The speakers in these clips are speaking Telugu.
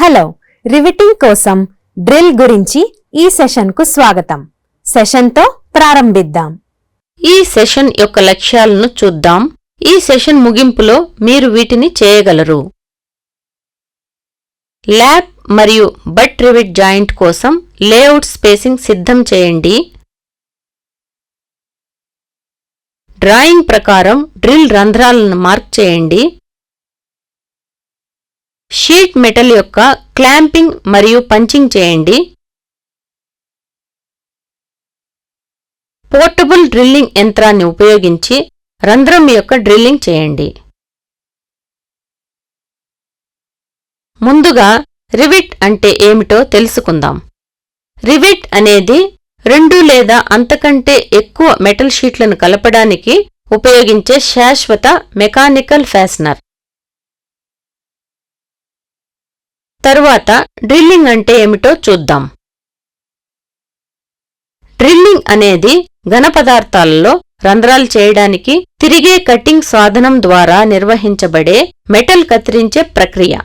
హలో, రివిటింగ్ కోసం డ్రిల్ గురించి ఈ సెషన్కు స్వాగతం. సెషన్తో ప్రారంభిద్దాం. ఈ సెషన్ యొక్క లక్ష్యాలను చూద్దాం. ఈ సెషన్ ముగింపులో మీరు వీటిని చేయగలరు. ల్యాప్ మరియు బట్ రివిట్ జాయింట్ కోసం లేఅవుట్ స్పేసింగ్ సిద్ధం చేయండి. డ్రాయింగ్ ప్రకారం డ్రిల్ రంధ్రాలను మార్క్ చేయండి. షీట్ మెటల్ యొక్క క్లాంపింగ్ మరియు పంచింగ్ చేయండి. పోర్టబుల్ డ్రిల్లింగ్ యంత్రాన్ని ఉపయోగించి రంధ్రం యొక్క డ్రిల్లింగ్ చేయండి. ముందుగా రివిట్ అంటే ఏమిటో తెలుసుకుందాం. రివిట్ అనేది 2 లేదా అంతకంటే ఎక్కువ మెటల్ షీట్లను కలపడానికి ఉపయోగించే శాశ్వత మెకానికల్ ఫ్యాస్నర్. తరువాత డ్రిల్లింగ్ అంటే ఏమిటో చూద్దాం. డ్రిల్లింగ్ అనేది ఘన పదార్థాలలో రంధ్రాలు చేయడానికి తిరిగే కటింగ్ సాధనం ద్వారా నిర్వహించబడే మెటల్ కత్తిరించే ప్రక్రియ.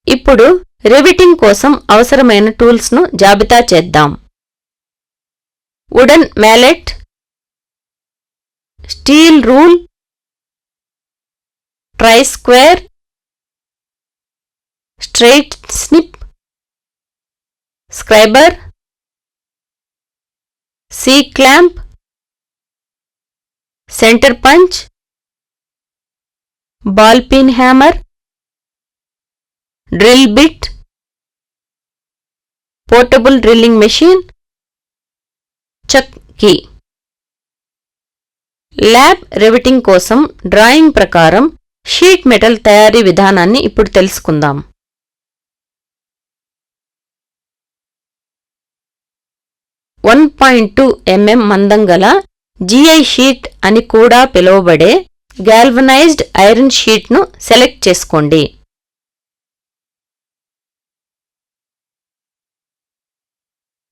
ఇప్పుడు రివిటింగ్ కోసం అవసరమైన టూల్స్ను జాబితా చేద్దాం. Wooden mallet, steel rule, try square, straight snip, scriber, C clamp, centre punch, ball pin hammer, drill bit, portable drilling machine, chuck key. Lab riveting కోసం డ్రాయింగ్ ప్రకారం షీట్ మెటల్ తయారీ విధానాన్ని ఇప్పుడు తెలుసుకుందాం. .2 mm మందం గల GI షీట్ అని కూడా పిలువబడే గాల్వనైజ్డ్ ఐరన్ షీట్ను సెలెక్ట్ చేసుకోండి.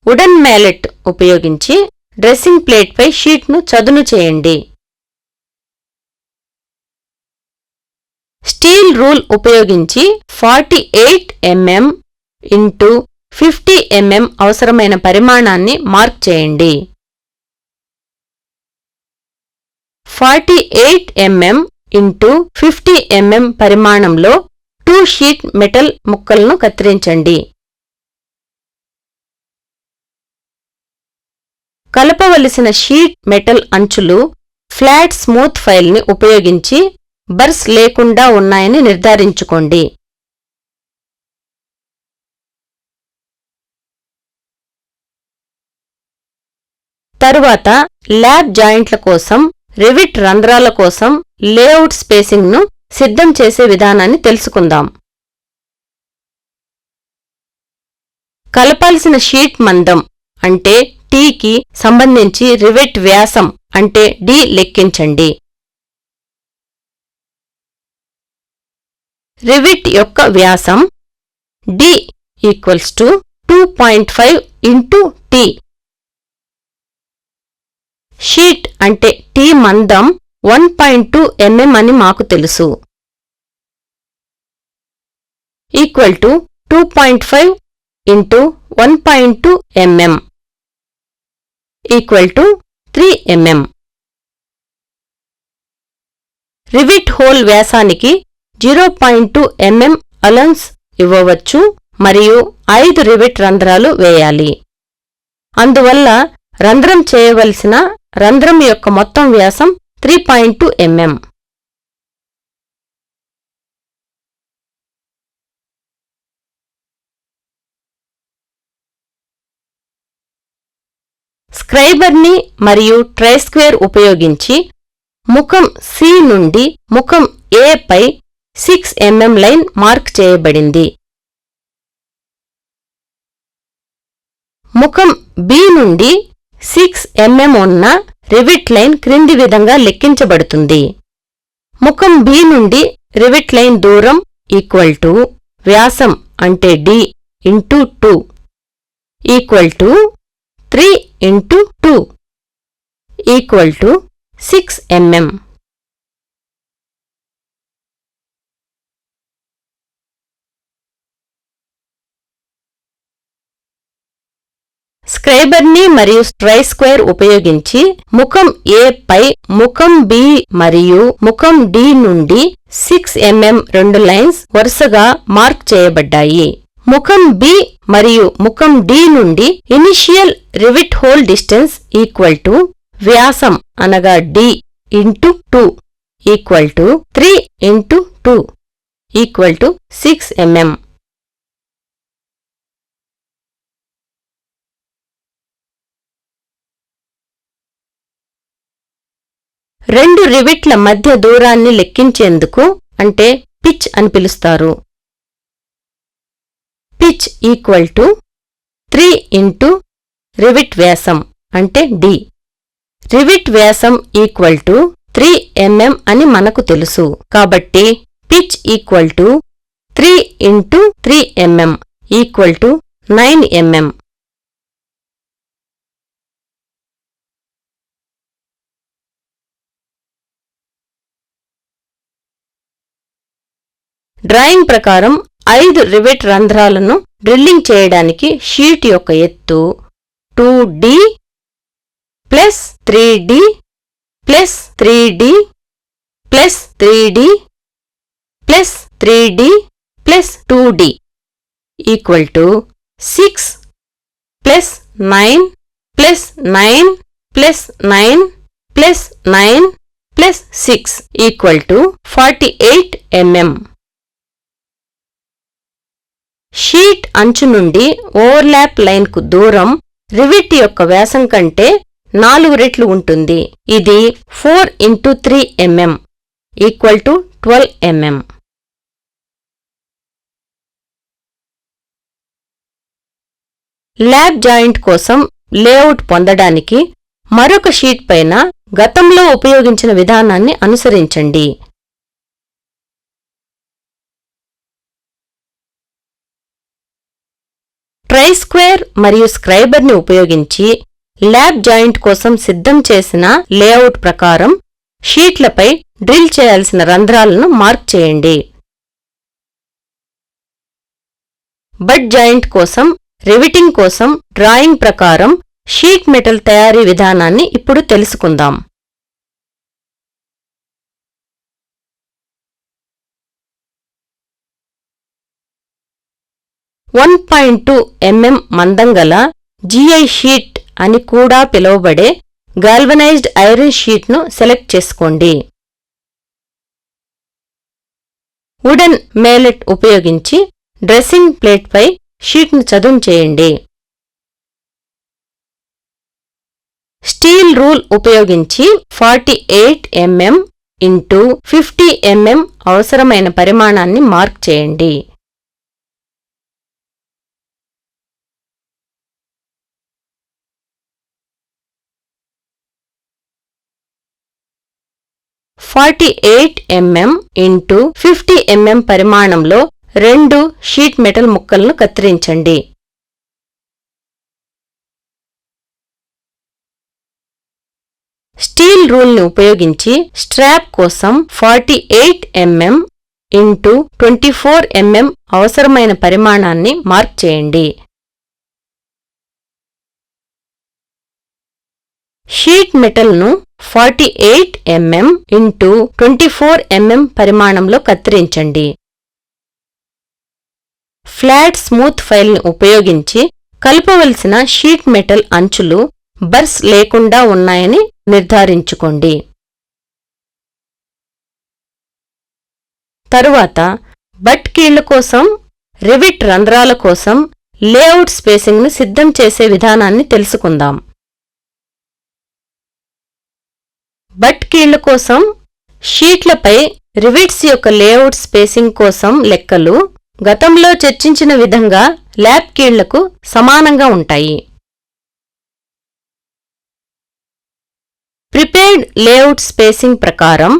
వుడెన్ మ్యాలెట్ ఉపయోగించి డ్రెస్సింగ్ ప్లేట్పై షీట్ను చదును చేయండి. స్టీల్ రూల్ ఉపయోగించి 48 mm x 50 mm అవసరమైన పరిమాణాన్ని మార్క్ చేయండి. 48 mm x 50 mm పరిమాణంలో 2 షీట్ మెటల్ ముక్కలను కత్తిరించండి. కలపవలసిన షీట్ మెటల్ అంచులు ఫ్లాట్ స్మూత్ ఫైల్ని ఉపయోగించి బర్స్ లేకుండా ఉన్నాయని నిర్ధారించుకోండి. తరువాత ల్యాబ్ జాయింట్ల కోసం రివిట్ రంధ్రాల కోసం లేఅవుట్ స్పేసింగ్ను సిద్ధం చేసే విధానాన్ని తెలుసుకుందాం. కలపాల్సిన షీట్ మందం అంటే టీకి సంబంధించి రివిట్ వ్యాసం అంటే డి లెక్కించండి. రివిట్ యొక్క వ్యాసం D = 2.5 × T. షీట్ అంటే T మందం 1.2 mm అని మాకు తెలుసు. = 2.5 × 1.2 mm = 3 mm. రివిట్ హోల్ వ్యాసానికి 0.2 mm అలౌన్స్ ఇవ్వవచ్చు మరియు 5 రివిట్ రంధ్రాలు వేయాలి. అందువల్ల రంధ్రం చేయవలసిన రంధ్రం యొక్క మొత్తం వ్యాసం 3.2 mm. స్క్రైబర్ని మరియు ట్రై స్క్వేర్ ఉపయోగించి ముఖం C నుండి ముఖం A పై 6 mm లైన్ మార్క్ చేయబడింది. ముఖం B నుండి 6 mm ఉన్న రివిట్ లైన్ క్రింది విధంగా లెక్కించబడుతుంది. ముఖం B నుండి రివిట్ లైన్ దూరం = వ్యాసం అంటే D × 2 = 3 × 2 = 6 mm. స్క్రైబర్ని మరియు ట్రై స్క్వేర్ ఉపయోగించి ముఖం A పై ముఖం B మరియు ముఖం D నుండి 6 mm 2 లైన్స్ వరుసగా మార్క్ చేయబడ్డాయి. ముఖం B మరియు ముఖం D నుండి initial rivet whole distance equal to వ్యాసం అనగా D into 2 equal to 3 into 2 equal to 6 mm. రెండు రివిట్ల మధ్య దూరాన్ని లెక్కించేందుకు అంటే పిచ్ అని పిలుస్తారు. Pitch equal to 3 into rivet వ్యాసం అంటే D. రివిట్ వ్యాసం ఈక్వల్ టు 3 mm అని మనకు తెలుసు. కాబట్టి pitch equal to 3 into 3 mm equal to 9 mm. Drawing ప్రకారం 5 రివెట్ రంధ్రాలను డ్రిల్లింగ్ చేయడానికి షీట్ యొక్క ఎత్తు 2D plus 3D plus 3D plus 3D plus 3D plus 2D equal to 6 plus 9 plus 9 plus 9 plus 9 plus 6 equal to 48 mm. Sheet అంచు నుండి ఓవర్లాప్ లైన్కు దూరం రివిట్ యొక్క వ్యాసం కంటే 4 రెట్లు ఉంటుంది. ఇది 4 into 3 mm equal to 12 mm. Lab joint కోసం లేఅవుట్ పొందడానికి మరొక షీట్ పైన గతంలో ఉపయోగించిన విధానాన్ని అనుసరించండి. ట్రై స్క్వేర్ మరియు స్క్రైబర్ని ఉపయోగించి ల్యాబ్ జాయింట్ కోసం సిద్ధం చేసిన లేఅవుట్ ప్రకారం షీట్లపై డ్రిల్ చేయాల్సిన రంధ్రాలను మార్క్ చేయండి. బట్ జాయింట్ కోసం రివిటింగ్ కోసం డ్రాయింగ్ ప్రకారం షీట్ మెటల్ తయారీ విధానాన్ని ఇప్పుడు తెలుసుకుందాం. .2 mm మందం గల GI షీట్ అని కూడా పిలువబడే గాల్వనైజ్డ్ ఐరన్ షీట్ను సెలెక్ట్ చేసుకోండి. వుడెన్ మేలెట్ ఉపయోగించి డ్రెస్సింగ్ ప్లేట్పై షీట్ను చదును చేయండి. స్టీల్ రూల్ ఉపయోగించి 48 mm ఇంటూ 50 mm అవసరమైన పరిమాణాన్ని మార్క్ చేయండి. mm ఇంటూ 50 mm పరిమాణంలో 2 షీట్ మెటల్ ముక్కలను కత్తిరించండి. స్టీల్ రూల్ని ఉపయోగించి స్ట్రాప్ కోసం 48 mm ఇంటూ 24 mm అవసరమైన పరిమాణాన్ని మార్క్ చేయండి. షీట్ మెటల్ను 48 mm ఇంటూ 24 mm పరిమాణంలో కత్తిరించండి. ఫ్లాట్ స్మూత్ ఫైల్ని ఉపయోగించి కలపవలసిన షీట్ మెటల్ అంచులు బర్స్ లేకుండా ఉన్నాయని నిర్ధారించుకోండి. తరువాత బట్ కీళ్ల కోసం రివిట్ రంధ్రాల కోసం లేఅవుట్ స్పేసింగ్ను సిద్ధం చేసే విధానాన్ని తెలుసుకుందాం. బట్ కీళ్ల కోసం షీట్లపై రివిట్స్ యొక్క లేఅవుట్ స్పేసింగ్ కోసం లెక్కలు గతంలో చర్చించిన విధంగా ల్యాబ్ కీళ్లకు సమానంగా ఉంటాయి. ప్రిపేర్డ్ లేఅవుట్ స్పేసింగ్ ప్రకారం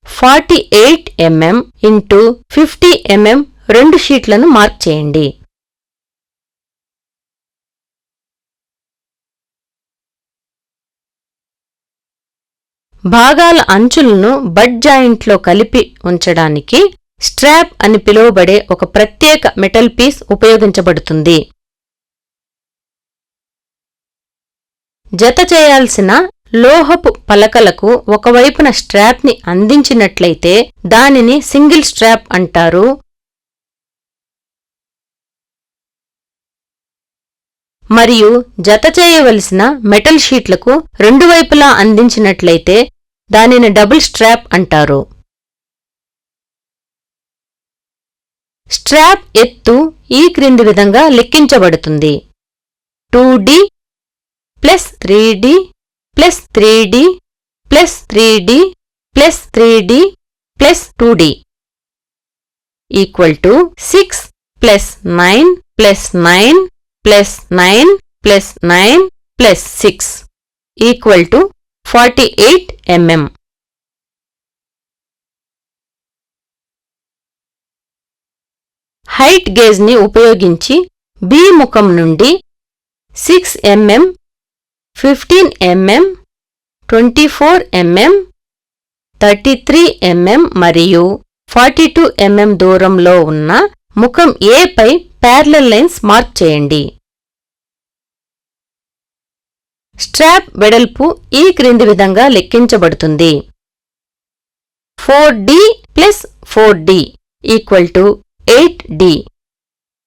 48 mm ఇంటూ 50 mm 2 షీట్లను మార్క్ చేయండి. భాగాల అంచులను బట్ జాయింట్లో కలిపి ఉంచడానికి స్ట్రాప్ అని పిలువబడే ఒక ప్రత్యేక మెటల్ పీస్ ఉపయోగించబడుతుంది. జత చేయాల్సిన లోహపు పలకలకు ఒకవైపున స్ట్రాప్ని అందించినట్లయితే దానిని సింగిల్ స్ట్రాప్ అంటారు. మరియు జత చేయవలసిన మెటల్ షీట్లకు రెండు వైపులా అందించినట్లయితే దానిని డబుల్ స్ట్రాప్ అంటారు. స్ట్రాప్ ఎత్తు ఈ క్రింది విధంగా లెక్కించబడుతుంది. 2D plus 3D plus 3D plus 3D plus 3D plus 2D equal to 6 plus 9 plus 9 plus 9 plus 9 plus 6 equal to 48 mm. Height గేజ్ని ఉపయోగించి బి ముఖం నుండి 6 mm, 15 mm, 24 mm, 33 mm మరియు 42 mm దూరంలో ఉన్న ముఖం ఏ పై ప్యారలల్ లైన్స్ మార్క్ చేయండి. స్ట్రాప్ వెడల్పు ఈ క్రింది విధంగా లెక్కించబడుతుంది. 4D plus 4D equal to 8D.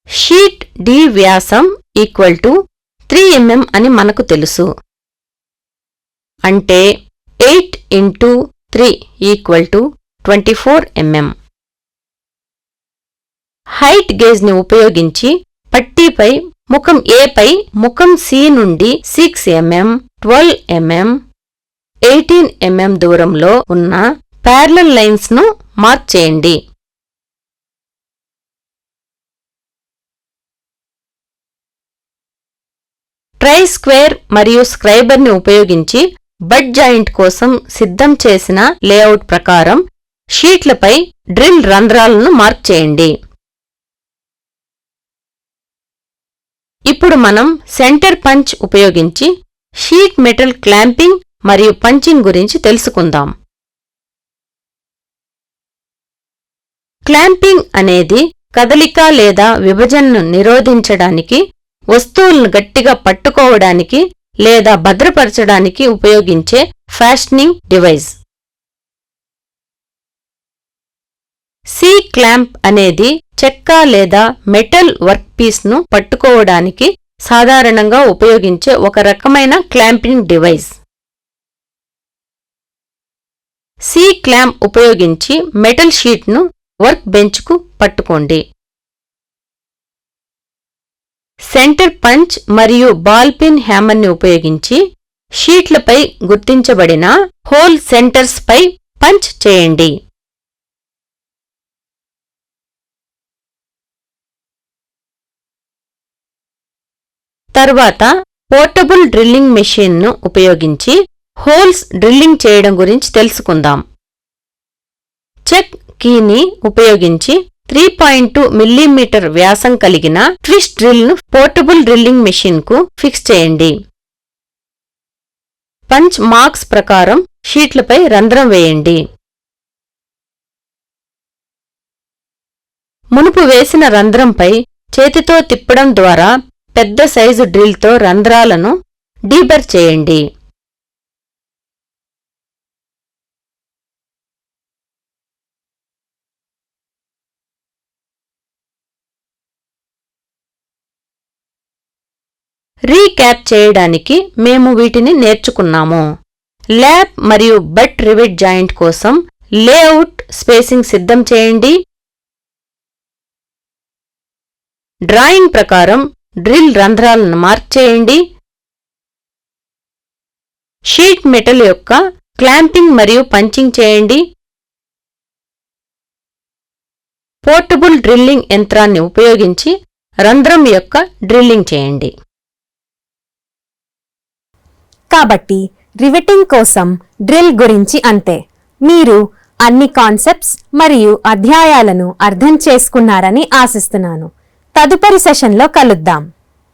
Sheet D వ్యాసం ఈక్వల్ టు 3 mm అని మనకు తెలుసు. అంటే 8 into 3 equal to 24 mm. Height గేజ్ని ఉపయోగించి పట్టీపై ముఖం ఏ పై ముఖం C నుండి 6 mm, 12 mm, 18 mm దూరంలో ఉన్న ప్యారలల్ లైన్స్ను మార్క్ చేయండి. ట్రై స్క్వేర్ మరియు స్క్రైబర్ని ఉపయోగించి బడ్ జాయింట్ కోసం సిద్ధం చేసిన లేఅవుట్ ప్రకారం షీట్లపై డ్రిల్ రంధ్రాలను మార్క్ చేయండి. ఇప్పుడు మనం సెంటర్ పంచ్ ఉపయోగించి షీట్ మెటల్ క్లాంపింగ్ మరియు పంచింగ్ గురించి తెలుసుకుందాం. క్లాంపింగ్ అనేది కదలిక లేదా విభజనను నిరోధించడానికి, వస్తువులను గట్టిగా పట్టుకోవడానికి లేదా భద్రపరచడానికి ఉపయోగించే ఫ్యాస్టనింగ్ డివైస్. సి క్లాంప్ అనేది చెక్క లేదా మెటల్ వర్క్ పీస్ను పట్టుకోవడానికి సాధారణంగా ఉపయోగించే ఒక రకమైన క్లాంపింగ్ డివైస్. సి క్లాంప్ ఉపయోగించి మెటల్ షీట్ను వర్క్ బెంచ్కు పట్టుకోండి. సెంటర్ పంచ్ మరియు బాల్ పిన్ హ్యామర్ని ఉపయోగించి షీట్లపై గుర్తించబడిన హోల్ సెంటర్స్ పై పంచ్ చేయండి. తర్వాత పోర్టబుల్ డ్రిల్లింగ్ మెషీన్ను ఉపయోగించి హోల్స్ డ్రిల్లింగ్ చేయడం గురించి తెలుసుకుందాం. చెక్ కీని ఉపయోగించి 3.2 mm వ్యాసం కలిగిన ట్విస్ట్ డ్రిల్ను పోర్టబుల్ డ్రిల్లింగ్ మెషీన్కు ఫిక్స్ చేయండి. పంచ్ మార్క్స్ ప్రకారం షీట్లపై రంధ్రం వేయండి. మునుపు వేసిన రంధ్రంపై చేతితో తిప్పడం ద్వారా పెద్ద సైజు డ్రిల్తో రంధ్రాలను డీబర్ చేయండి. రీక్యాప్ చేయడానికి మేము వీటిని నేర్చుకున్నాము. ల్యాప్ మరియు బట్ రివెట్ జాయింట్ కోసం లేఅవుట్ స్పేసింగ్ సిద్ధం చేయండి. డ్రాయింగ్ ప్రకారం డ్రిల్ రంధ్రాలను మార్క్ చేయండి. షీట్ మెటల్ యొక్క క్లాంపింగ్ మరియు పంచింగ్ చేయండి. పోర్టబుల్ డ్రిల్లింగ్ యంత్రాన్ని ఉపయోగించి రంధ్రం యొక్క డ్రిల్లింగ్ చేయండి. కాబట్టి రివెటింగ్ కోసం డ్రిల్ గురించి అంతే. మీరు అన్ని కాన్సెప్ట్స్ మరియు అధ్యాయాలను అర్థం చేసుకున్నారని ఆశిస్తున్నాను. తదుపరి సెషన్లో కలుద్దాం.